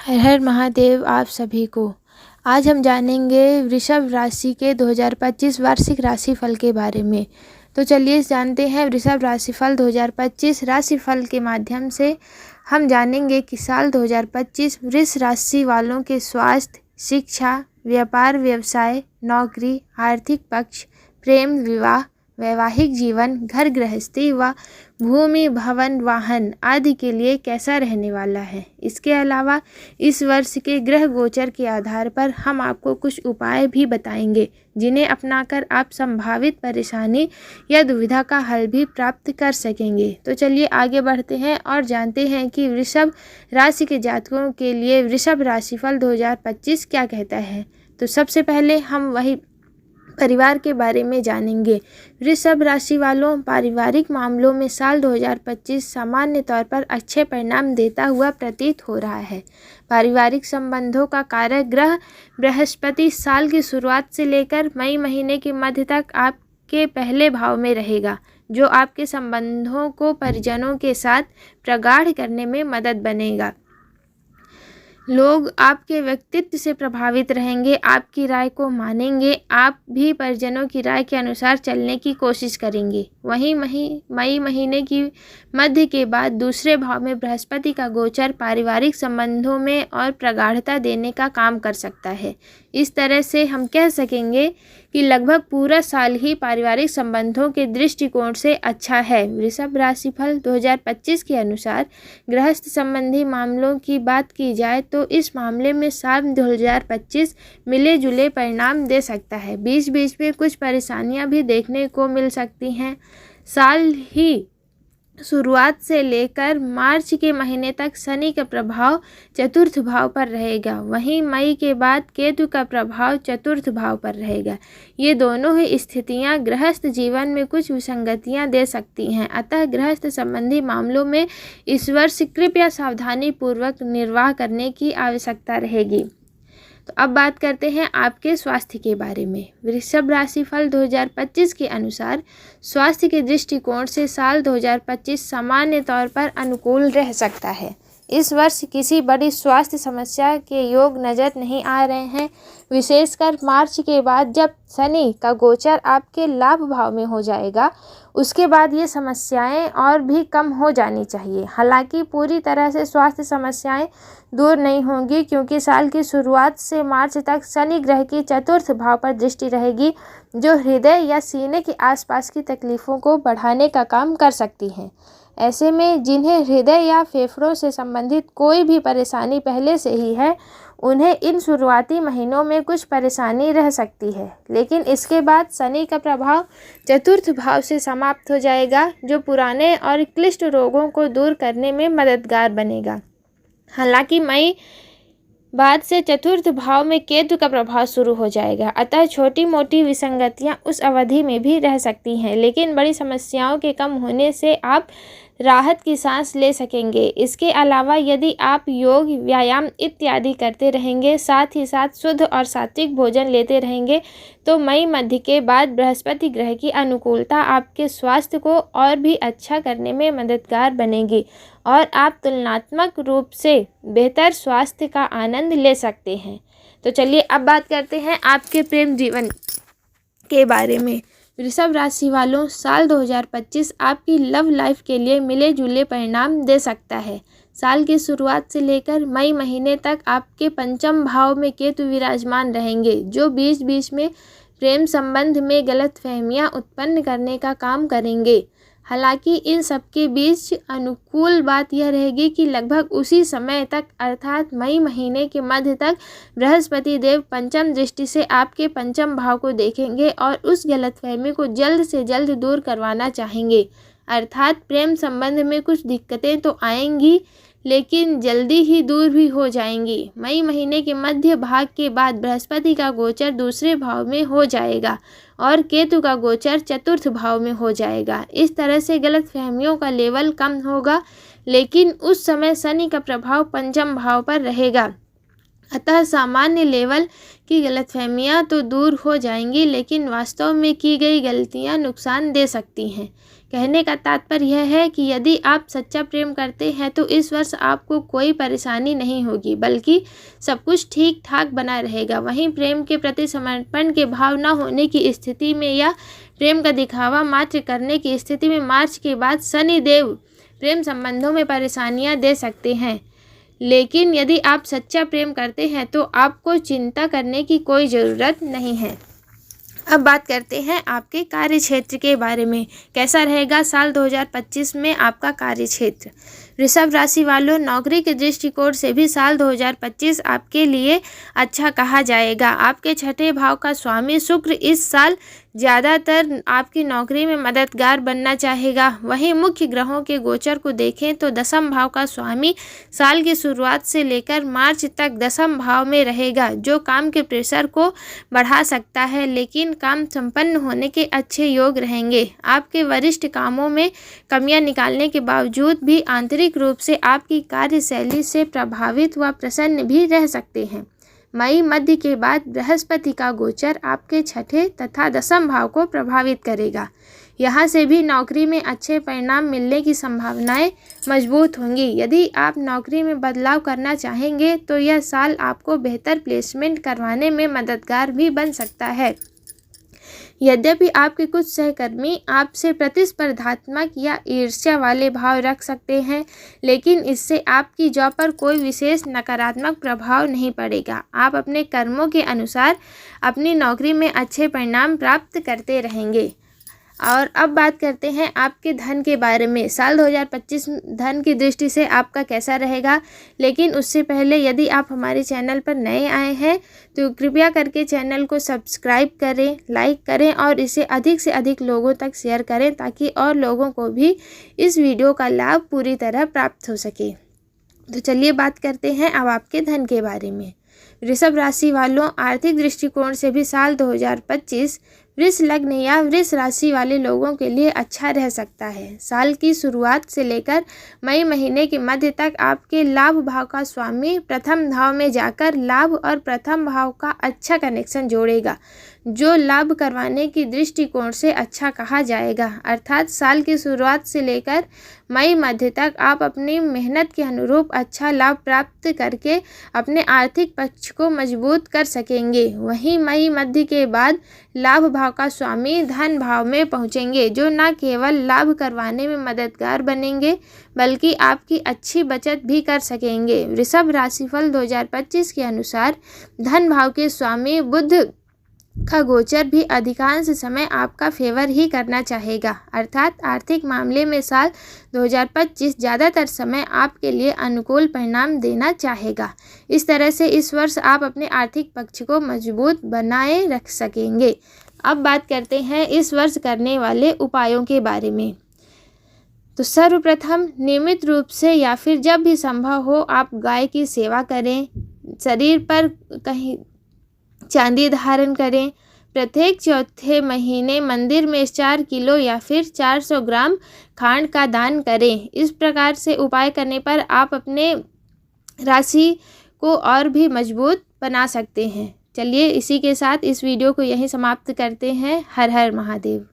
हर हर महादेव आप सभी को। आज हम जानेंगे वृषभ राशि के 2025 वार्षिक राशिफल के बारे में। तो चलिए जानते हैं वृषभ राशिफल 2025 राशिफल के माध्यम से हम जानेंगे कि साल 2025 वृष राशि वालों के स्वास्थ्य, शिक्षा, व्यापार व्यवसाय, नौकरी, आर्थिक पक्ष, प्रेम, विवाह, वैवाहिक जीवन, घर गृहस्थी व भूमि, भवन, वाहन आदि के लिए कैसा रहने वाला है। इसके अलावा इस वर्ष के ग्रह गोचर के आधार पर हम आपको कुछ उपाय भी बताएंगे जिन्हें अपनाकर आप संभावित परेशानी या दुविधा का हल भी प्राप्त कर सकेंगे। तो चलिए आगे बढ़ते हैं और जानते हैं कि वृषभ राशि के जातकों के लिए वृषभ राशिफल 2025 क्या कहता है। तो सबसे पहले हम वही परिवार के बारे में जानेंगे। वृषभ राशि वालों, पारिवारिक मामलों में साल 2025 सामान्य तौर पर अच्छे परिणाम देता हुआ प्रतीत हो रहा है। पारिवारिक संबंधों का कारक ग्रह बृहस्पति साल की शुरुआत से लेकर मई महीने के मध्य तक आपके पहले भाव में रहेगा, जो आपके संबंधों को परिजनों के साथ प्रगाढ़ करने में मदद बनेगा। लोग आपके व्यक्तित्व से प्रभावित रहेंगे, आपकी राय को मानेंगे, आप भी परिजनों की राय के अनुसार चलने की कोशिश करेंगे। वहीं मई महीने की मध्य के बाद दूसरे भाव में बृहस्पति का गोचर पारिवारिक संबंधों में और प्रगाढ़ता देने का काम कर सकता है। इस तरह से हम कह सकेंगे कि लगभग पूरा साल ही पारिवारिक संबंधों के दृष्टिकोण से अच्छा है। वृषभ राशिफल 2025 के अनुसार गृहस्थ संबंधी मामलों की बात की जाए तो इस मामले में साल 2025 मिले जुले परिणाम दे सकता है। बीच बीच में कुछ परेशानियां भी देखने को मिल सकती हैं। साल ही शुरुआत से लेकर मार्च के महीने तक शनि का प्रभाव चतुर्थ भाव पर रहेगा। वहीं मई के बाद केतु का प्रभाव चतुर्थ भाव पर रहेगा। ये दोनों ही स्थितियां गृहस्थ जीवन में कुछ विसंगतियां दे सकती हैं। अतः गृहस्थ संबंधी मामलों में इस वर्ष कृपया सावधानी पूर्वक निर्वाह करने की आवश्यकता रहेगी। तो अब बात करते हैं आपके स्वास्थ्य के बारे में। वृषभ राशिफल 2025 के अनुसार स्वास्थ्य के दृष्टिकोण से साल 2025 सामान्य तौर पर अनुकूल रह सकता है। इस वर्ष किसी बड़ी स्वास्थ्य समस्या के योग नज़र नहीं आ रहे हैं, विशेषकर मार्च के बाद जब शनि का गोचर आपके लाभ भाव में हो जाएगा। उसके बाद ये समस्याएं और भी कम हो जानी चाहिए। हालांकि पूरी तरह से स्वास्थ्य समस्याएं दूर नहीं होंगी, क्योंकि साल की शुरुआत से मार्च तक शनि ग्रह की चतुर्थ भाव पर दृष्टि रहेगी, जो हृदय या सीने के आसपास की तकलीफ़ों को बढ़ाने का काम कर सकती हैं। ऐसे में जिन्हें हृदय या फेफड़ों से संबंधित कोई भी परेशानी पहले से ही है, उन्हें इन शुरुआती महीनों में कुछ परेशानी रह सकती है। लेकिन इसके बाद शनि का प्रभाव चतुर्थ भाव से समाप्त हो जाएगा, जो पुराने और क्लिष्ट रोगों को दूर करने में मददगार बनेगा। हालांकि मई बाद से चतुर्थ भाव में केतु का प्रभाव शुरू हो जाएगा, अतः छोटी मोटी विसंगतियां उस अवधि में भी रह सकती हैं, लेकिन बड़ी समस्याओं के कम होने से आप राहत की सांस ले सकेंगे। इसके अलावा यदि आप योग, व्यायाम इत्यादि करते रहेंगे, साथ ही साथ शुद्ध और सात्विक भोजन लेते रहेंगे, तो मई मध्य के बाद बृहस्पति ग्रह की अनुकूलता आपके स्वास्थ्य को और भी अच्छा करने में मददगार बनेगी और आप तुलनात्मक रूप से बेहतर स्वास्थ्य का आनंद ले सकते हैं। तो चलिए अब बात करते हैं आपके प्रेम जीवन के बारे में। वृषभ राशि वालों, साल 2025 आपकी लव लाइफ के लिए मिले जुले परिणाम दे सकता है। साल की शुरुआत से लेकर मई महीने तक आपके पंचम भाव में केतु विराजमान रहेंगे, जो बीच बीच में प्रेम संबंध में गलतफहमियां उत्पन्न करने का काम करेंगे। हालांकि इन सबके बीच अनुकूल बात यह रहेगी कि लगभग उसी समय तक, अर्थात मई महीने के मध्य तक, बृहस्पति देव पंचम दृष्टि से आपके पंचम भाव को देखेंगे और उस गलतफहमी को जल्द से जल्द दूर करवाना चाहेंगे। अर्थात प्रेम संबंध में कुछ दिक्कतें तो आएंगी, लेकिन जल्दी ही दूर भी हो जाएंगी। मई महीने के मध्य भाग के बाद बृहस्पति का गोचर दूसरे भाव में हो जाएगा और केतु का गोचर चतुर्थ भाव में हो जाएगा। इस तरह से गलतफहमियों का लेवल कम होगा, लेकिन उस समय शनि का प्रभाव पंचम भाव पर रहेगा। अतः सामान्य लेवल की गलतफहमियां तो दूर हो जाएंगी, लेकिन वास्तव में की गई गलतियां नुकसान दे सकती हैं। कहने का तात्पर्य यह है कि यदि आप सच्चा प्रेम करते हैं तो इस वर्ष आपको कोई परेशानी नहीं होगी, बल्कि सब कुछ ठीक ठाक बना रहेगा। वहीं प्रेम के प्रति समर्पण के भाव न होने की स्थिति में या प्रेम का दिखावा मात्र करने की स्थिति में मार्च के बाद शनिदेव प्रेम संबंधों में परेशानियां दे सकते हैं। लेकिन यदि आप सच्चा प्रेम करते हैं तो आपको चिंता करने की कोई ज़रूरत नहीं है। अब बात करते हैं आपके कार्य क्षेत्र के बारे में। कैसा रहेगा साल 2025 में आपका कार्य क्षेत्र। वृषभ राशि वालों, नौकरी के दृष्टिकोण से भी साल 2025 आपके लिए अच्छा कहा जाएगा। आपके छठे भाव का स्वामी शुक्र इस साल ज़्यादातर आपकी नौकरी में मददगार बनना चाहेगा। वहीं मुख्य ग्रहों के गोचर को देखें तो दसम भाव का स्वामी साल की शुरुआत से लेकर मार्च तक दसम भाव में रहेगा, जो काम के प्रेशर को बढ़ा सकता है, लेकिन काम संपन्न होने के अच्छे योग रहेंगे। आपके वरिष्ठ कामों में कमियां निकालने के बावजूद भी आंतरिक रूप से आपकी कार्यशैली से प्रभावित व प्रसन्न भी रह सकते हैं। मई मध्य के बाद बृहस्पति का गोचर आपके छठे तथा दसम भाव को प्रभावित करेगा। यहाँ से भी नौकरी में अच्छे परिणाम मिलने की संभावनाएं मजबूत होंगी। यदि आप नौकरी में बदलाव करना चाहेंगे तो यह साल आपको बेहतर प्लेसमेंट करवाने में मददगार भी बन सकता है। यद्यपि आपके कुछ सहकर्मी आपसे प्रतिस्पर्धात्मक या ईर्ष्या वाले भाव रख सकते हैं, लेकिन इससे आपकी जॉब पर कोई विशेष नकारात्मक प्रभाव नहीं पड़ेगा। आप अपने कर्मों के अनुसार अपनी नौकरी में अच्छे परिणाम प्राप्त करते रहेंगे। और अब बात करते हैं आपके धन के बारे में। साल 2025 धन की दृष्टि से आपका कैसा रहेगा। लेकिन उससे पहले यदि आप हमारे चैनल पर नए आए हैं तो कृपया करके चैनल को सब्सक्राइब करें, लाइक करें और इसे अधिक से अधिक लोगों तक शेयर करें, ताकि और लोगों को भी इस वीडियो का लाभ पूरी तरह प्राप्त हो सके। तो चलिए बात करते हैं अब आपके धन के बारे में। वृषभ राशि वालों, आर्थिक दृष्टिकोण से भी साल 2025 वृष लग्न या वृष राशि वाले लोगों के लिए अच्छा रह सकता है। साल की शुरुआत से लेकर मई महीने के मध्य तक आपके लाभ भाव का स्वामी प्रथम भाव में जाकर लाभ और प्रथम भाव का अच्छा कनेक्शन जोड़ेगा, जो लाभ करवाने की दृष्टिकोण से अच्छा कहा जाएगा। अर्थात साल की शुरुआत से लेकर मई मध्य तक आप अपनी मेहनत के अनुरूप अच्छा लाभ प्राप्त करके अपने आर्थिक पक्ष को मजबूत कर सकेंगे। वहीं मई मध्य के बाद लाभ भाव का स्वामी धन भाव में पहुंचेंगे, जो न केवल लाभ करवाने में मददगार बनेंगे बल्कि आपकी अच्छी बचत भी कर सकेंगे। वृषभ राशिफल 2025 के अनुसार धन भाव के स्वामी बुध का गोचर भी अधिकांश समय आपका फेवर ही करना चाहेगा। अर्थात आर्थिक मामले में साल 2025 ज़्यादातर समय आपके लिए अनुकूल परिणाम देना चाहेगा। इस तरह से इस वर्ष आप अपने आर्थिक पक्ष को मजबूत बनाए रख सकेंगे। अब बात करते हैं इस वर्ष करने वाले उपायों के बारे में। तो सर्वप्रथम नियमित रूप से या फिर जब भी संभव हो आप गाय की सेवा करें। शरीर पर कहीं चांदी धारण करें। प्रत्येक चौथे महीने मंदिर में 4 किलो या फिर 400 ग्राम खांड का दान करें। इस प्रकार से उपाय करने पर आप अपने राशि को और भी मजबूत बना सकते हैं। चलिए इसी के साथ इस वीडियो को यहीं समाप्त करते हैं। हर हर महादेव।